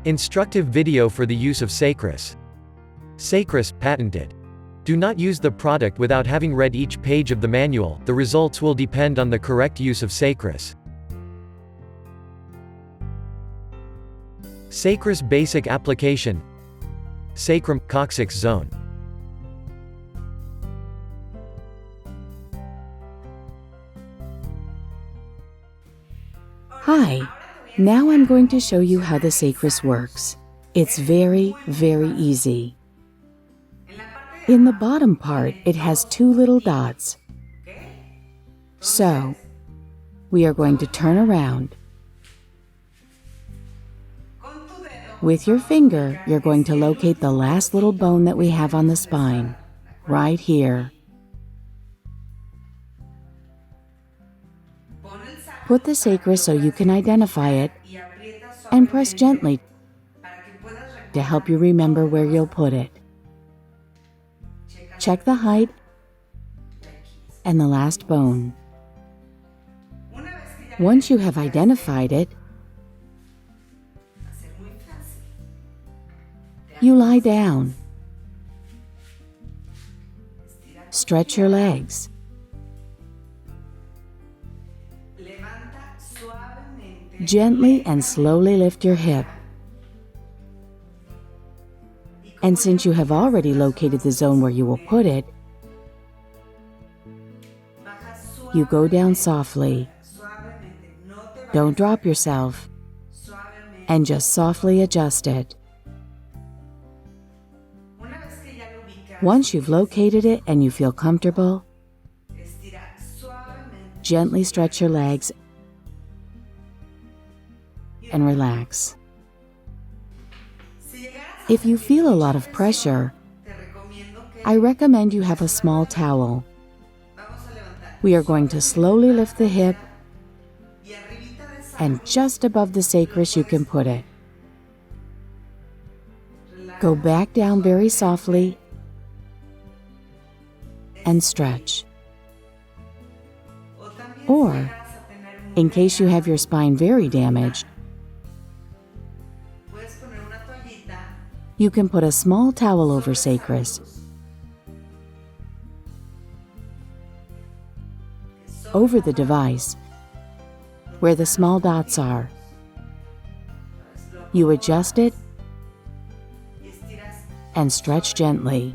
Instructive video for the use of Sacrus. Sacrus, patented. Do not use the product without having read each page of the manual, the results will depend on the correct use of Sacrus. Sacrus basic application. SACRUM, COCCYX zone. Hi, now I'm going to show you how the Sacrus works. It's very, very easy. In the bottom part, it has two little dots. So, we are going to turn around. With your finger, you're going to locate the last little bone that we have on the spine, right here. Put the Sacrus so you can identify it, and press gently to help you remember where you'll put it. Check the height and the last bone. Once you have identified it, you lie down. Stretch your legs. Gently and slowly lift your hip. And since you have already located the zone where you will put it, you go down softly. Don't drop yourself, and just softly adjust it. Once you've located it and you feel comfortable, gently stretch your legs and relax. If you feel a lot of pressure, I recommend you have a small towel. We are going to slowly lift the hip, and just above the Sacrus you can put it. Go back down very softly and stretch. Or, in case you have your spine very damaged, you can put a small towel over Sacrus, over the device, where the small dots are. You adjust it and stretch gently.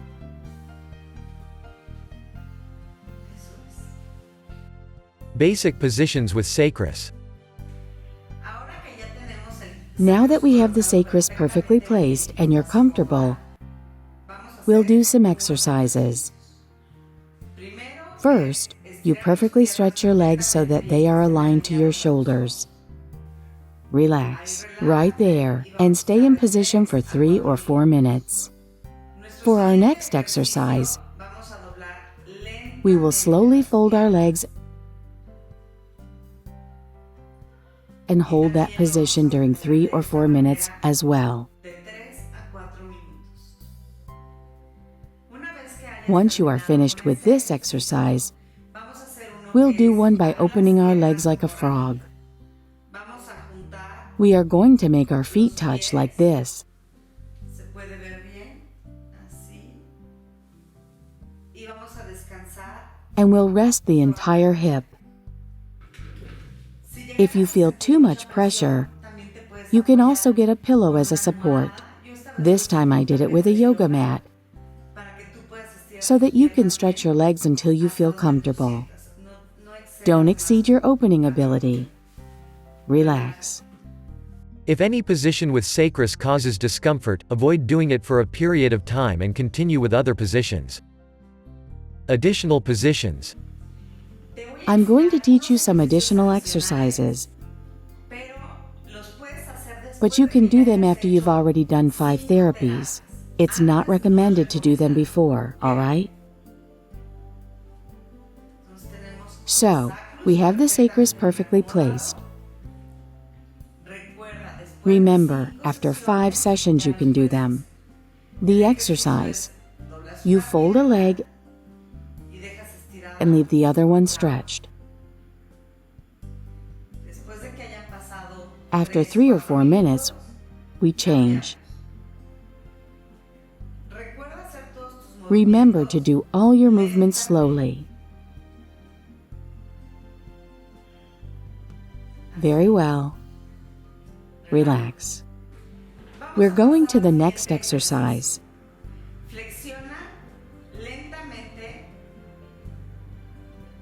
Basic positions with Sacrus. Now that we have the Sacrus perfectly placed and you're comfortable, we'll do some exercises. First, you perfectly stretch your legs so that they are aligned to your shoulders. Relax right there and stay in position for 3 or 4 minutes. For our next exercise, we will slowly fold our legs and hold that position during 3 or 4 minutes as well. Once you are finished with this exercise, we'll do one by opening our legs like a frog. We are going to make our feet touch like this. And we'll rest the entire hip. If you feel too much pressure, you can also get a pillow as a support. This time I did it with a yoga mat, so that you can stretch your legs until you feel comfortable. Don't exceed your opening ability. Relax. If any position with Sacrus causes discomfort, avoid doing it for a period of time and continue with other positions. Additional positions. I'm going to teach you some additional exercises, but you can do them after you've already done 5 therapies. It's not recommended to do them before, all right? So, we have the Sacrus perfectly placed. Remember, after 5 sessions you can do them. The exercise: you fold a leg and leave the other one stretched. After 3 or 4 minutes, we change. Remember to do all your movements slowly. Very well. Relax. We're going to the next exercise.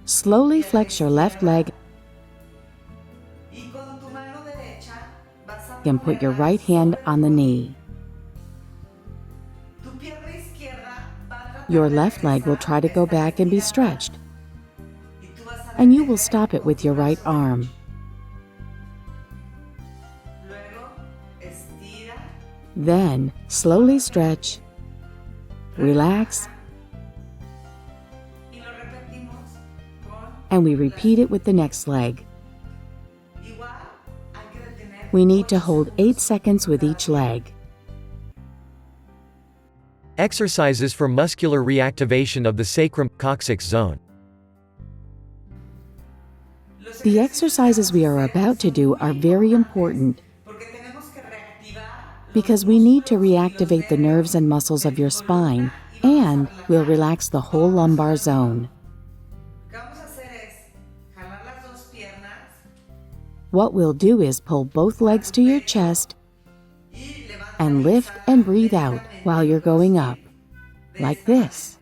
Slowly flex your left leg and put your right hand on the knee. Your left leg will try to go back and be stretched, and you will stop it with your right arm. Then, slowly stretch, relax, and we repeat it with the next leg. We need to hold 8 seconds with each leg. Exercises for muscular reactivation of the sacrum, COCCYX zone. The exercises we are about to do are very important because we need to reactivate the nerves and muscles of your spine, and will relax the whole lumbar zone. What we'll do is pull both legs to your chest and lift and breathe out while you're going up, like this.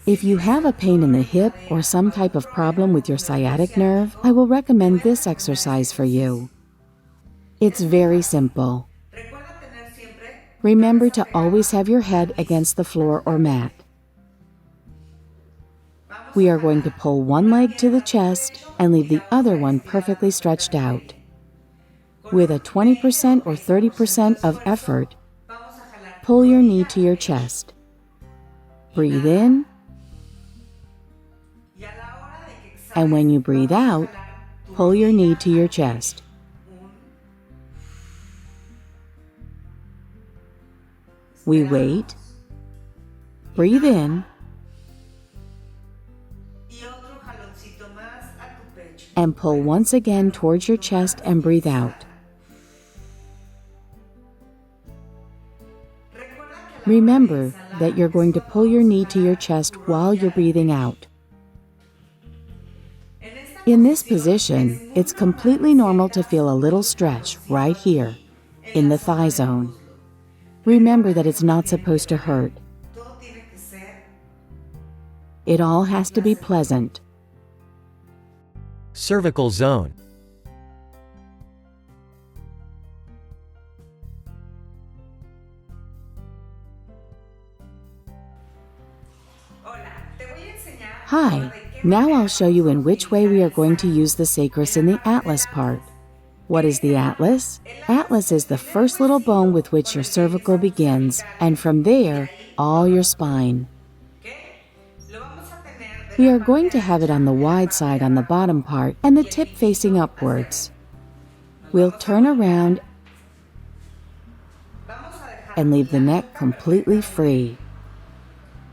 If you have a pain in the hip or some type of problem with your sciatic nerve, I will recommend this exercise for you. It's very simple. Remember to always have your head against the floor or mat. We are going to pull one leg to the chest and leave the other one perfectly stretched out. With a 20% or 30% of effort, pull your knee to your chest. Breathe in, and when you breathe out, pull your knee to your chest. We wait, breathe in, and pull once again towards your chest and breathe out. Remember that you're going to pull your knee to your chest while you're breathing out. In this position, it's completely normal to feel a little stretch right here, in the thigh zone. Remember that it's not supposed to hurt. It all has to be pleasant. Cervical zone. Hi, now I'll show you in which way we are going to use the sacrus in the atlas part. What is the atlas? Atlas is the first little bone with which your cervical begins, and from there, all your spine. We are going to have it on the wide side on the bottom part and the tip facing upwards. We'll turn around and leave the neck completely free.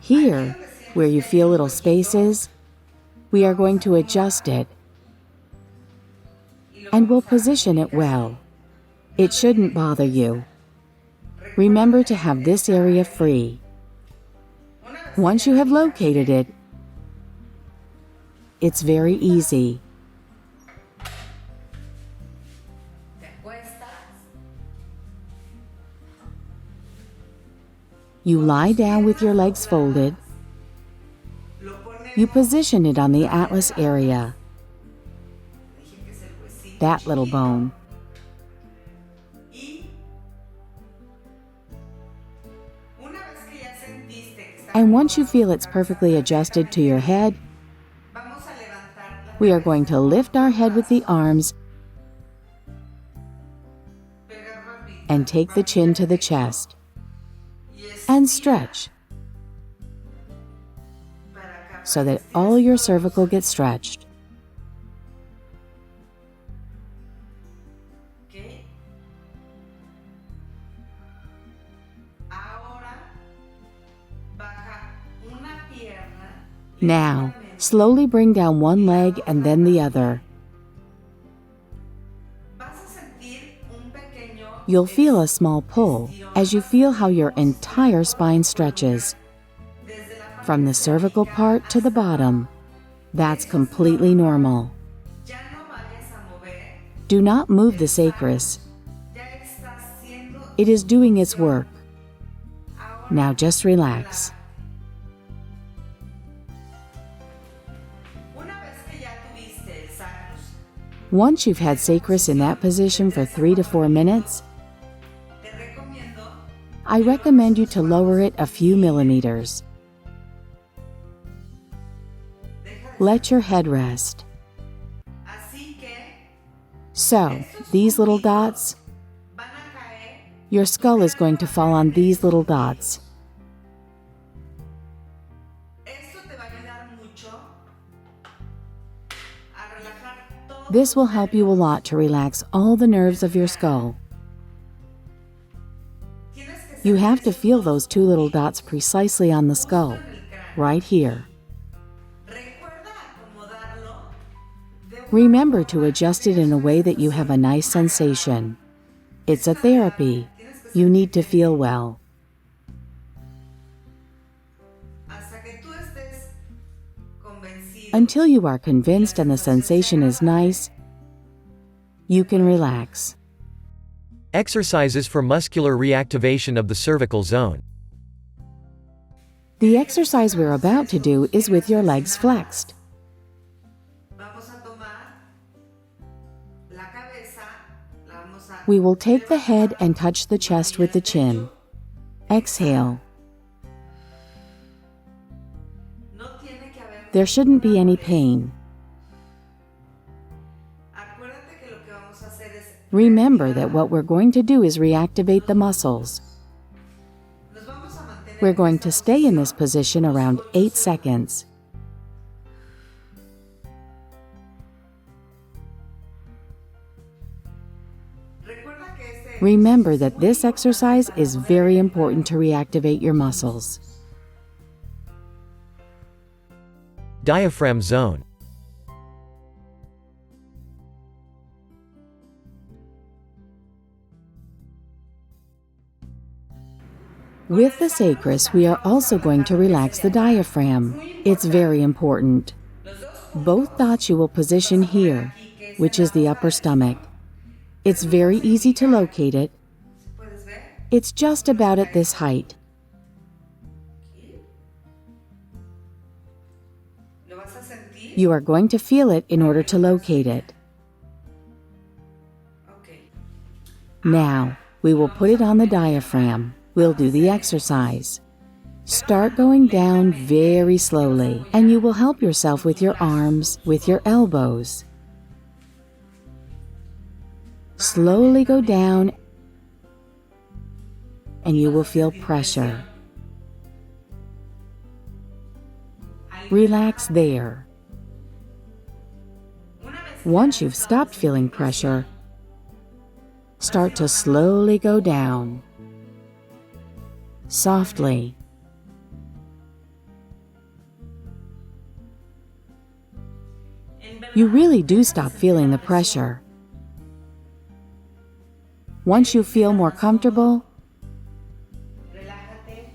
Here, where you feel little spaces, we are going to adjust it, and we'll position it well. It shouldn't bother you. Remember to have this area free. Once you have located it, it's very easy. You lie down with your legs folded. You position it on the atlas area, that little bone. And once you feel it's perfectly adjusted to your head, we are going to lift our head with the arms and take the chin to the chest and stretch so that all your cervical gets stretched. Now, Slowly bring down one leg and then the other. You'll feel a small pull as you feel how your entire spine stretches, from the cervical part to the bottom. That's completely normal. Do not move the sacrus. It is doing its work. Now just relax. Once you've had sacrus in that position for 3 to 4 minutes, I recommend you to lower it a few millimeters. Let your head rest. So, these little dots, your skull is going to fall on these little dots. This will help you a lot to relax all the nerves of your skull. You have to feel those 2 little dots precisely on the skull, right here. Remember to adjust it in a way that you have a nice sensation. It's a therapy. You need to feel well. Until you are convinced and the sensation is nice, you can relax. Exercises for muscular reactivation of the cervical zone. The exercise we're about to do is with your legs flexed. We will take the head and touch the chest with the chin. Exhale. There shouldn't be any pain. Remember that what we're going to do is reactivate the muscles. We're going to stay in this position around 8 seconds. Remember that this exercise is very important to reactivate your muscles. Diaphragm zone. With the sacrus, we are also going to relax the diaphragm. It's very important. Both dots you will position here, which is the upper stomach. It's very easy to locate it. It's just about at this height. You are going to feel it in order to locate it. Now, we will put it on the diaphragm. We'll do the exercise. Start going down very slowly, and you will help yourself with your arms, with your elbows. Slowly go down, and you will feel pressure. Relax there. Once you've stopped feeling pressure, start to slowly go down. Softly. You really do stop feeling the pressure. Once you feel more comfortable,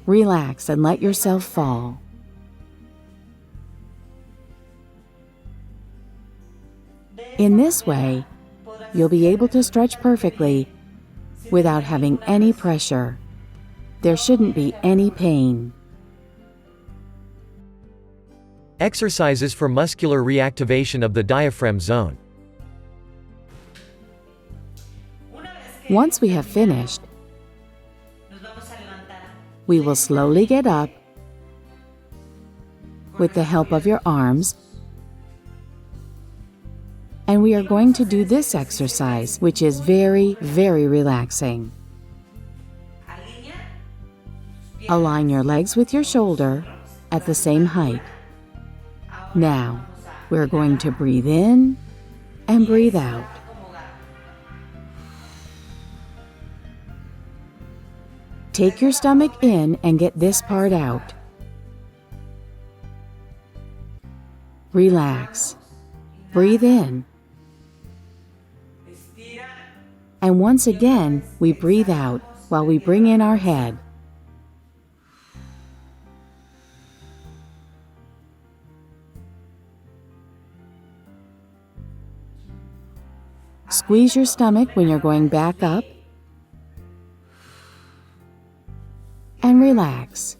relax and let yourself fall. In this way, you'll be able to stretch perfectly without having any pressure. There shouldn't be any pain. Exercises for muscular reactivation of the diaphragm zone. Once we have finished, we will slowly get up with the help of your arms, and we are going to do this exercise, which is very, very relaxing. Align your legs with your shoulder at the same height. Now, we're going to breathe in and breathe out. Take your stomach in and get this part out. Relax. Breathe in. And once again, we breathe out while we bring in our head. Squeeze your stomach when you're going back up. And relax.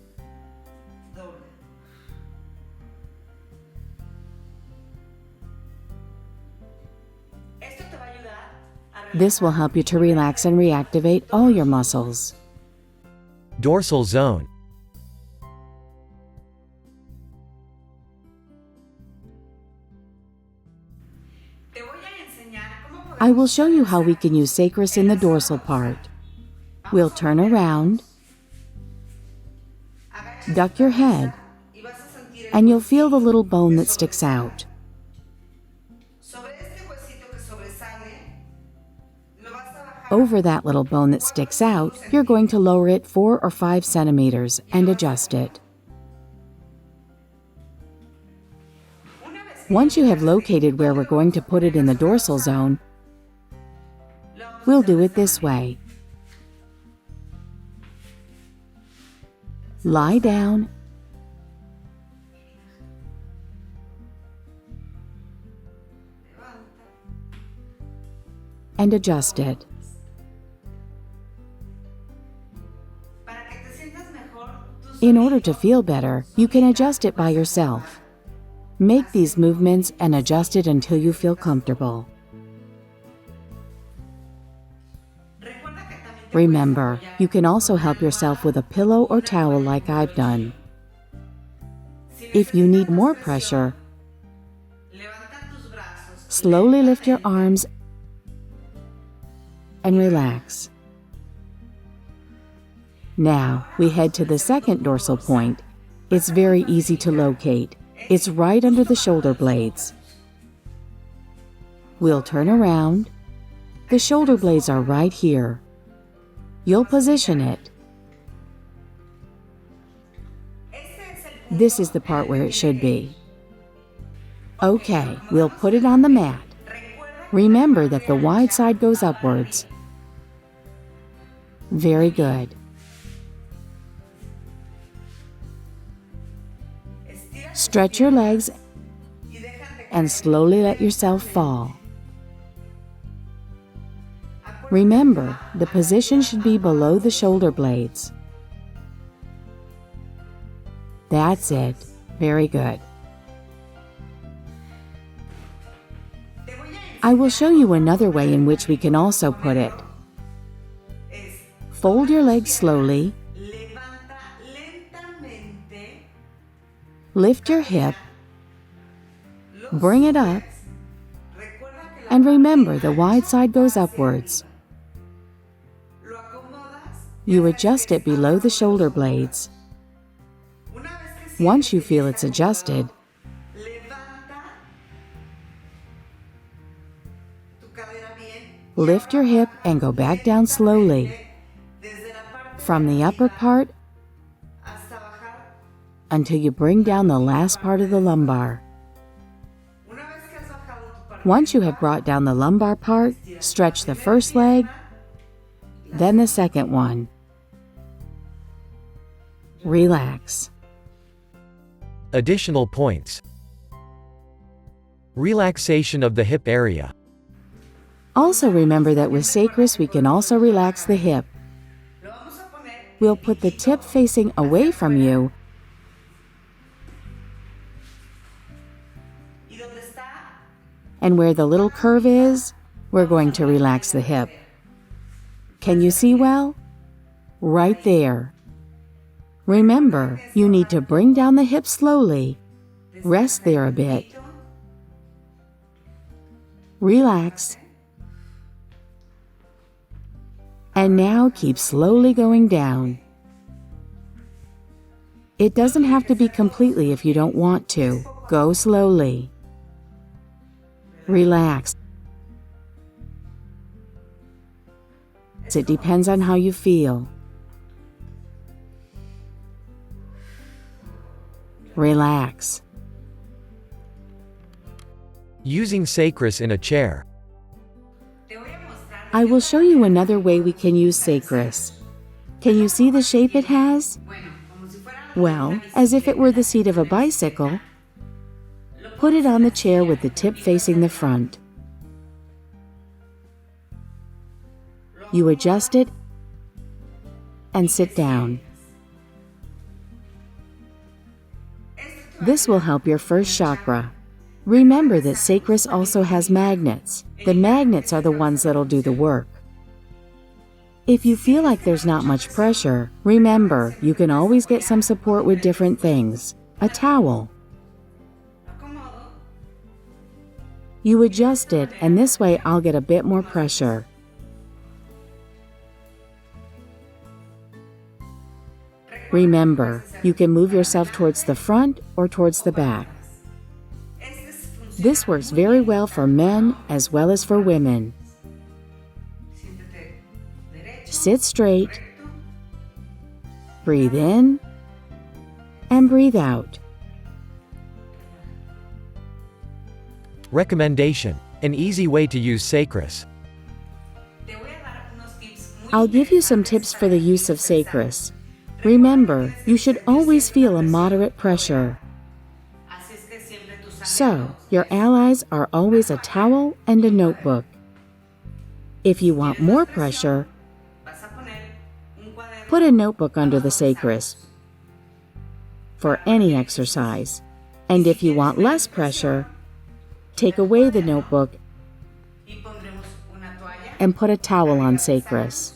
This will help you to relax and reactivate all your muscles. Dorsal zone. I will show you how we can use Sacrus in the dorsal part. We'll turn around, duck your head, and you'll feel the little bone that sticks out. Over that little bone that sticks out, you're going to lower it 4 or 5 centimeters and adjust it. Once you have located where we're going to put it in the dorsal zone, we'll do it this way. Lie down and adjust it. In order to feel better, you can adjust it by yourself. Make these movements and adjust it until you feel comfortable. Remember, you can also help yourself with a pillow or towel like I've done. If you need more pressure, slowly lift your arms and relax. Now, we head to the second dorsal point. It's very easy to locate. It's right under the shoulder blades. We'll turn around. The shoulder blades are right here. You'll position it. This is the part where it should be. Okay, we'll put it on the mat. Remember that the wide side goes upwards. Very good. Stretch your legs and slowly let yourself fall. Remember, the position should be below the shoulder blades. That's it. Very good. I will show you another way in which we can also put it. Fold your legs slowly. Lift your hip, bring it up, and remember the wide side goes upwards. You adjust it below the shoulder blades. Once you feel it's adjusted, lift your hip and go back down slowly, from the upper part until you bring down the last part of the lumbar. Once you have brought down the lumbar part, stretch the first leg, then the second one. Relax. Additional points. Relaxation of the hip area. Also remember that with Sacrus we can also relax the hip. We'll put the tip facing away from you and where the little curve is, we're going to relax the hip. Can you see well? Right there. Remember, you need to bring down the hip slowly. Rest there a bit. Relax. And now keep slowly going down. It doesn't have to be completely if you don't want to. Go slowly. Relax. It depends on how you feel. Relax. Using Sacrus in a chair. I will show you another way we can use Sacrus. Can you see the shape it has? Well, as if it were the seat of a bicycle. Put it on the chair with the tip facing the front. You adjust it and sit down. This will help your first chakra. Remember that Sacrus also has magnets. The magnets are the ones that'll do the work. If you feel like there's not much pressure, remember, you can always get some support with different things. A towel. You adjust it, and this way I'll get a bit more pressure. Remember, you can move yourself towards the front or towards the back. This works very well for men as well as for women. Sit straight, breathe in, and breathe out. Recommendation: an easy way to use Sacrus. I'll give you some tips for the use of Sacrus. Remember, you should always feel a moderate pressure. So, your allies are always a towel and a notebook. If you want more pressure, put a notebook under the Sacrus for any exercise. And if you want less pressure, take away the notebook and put a towel on Sacrus.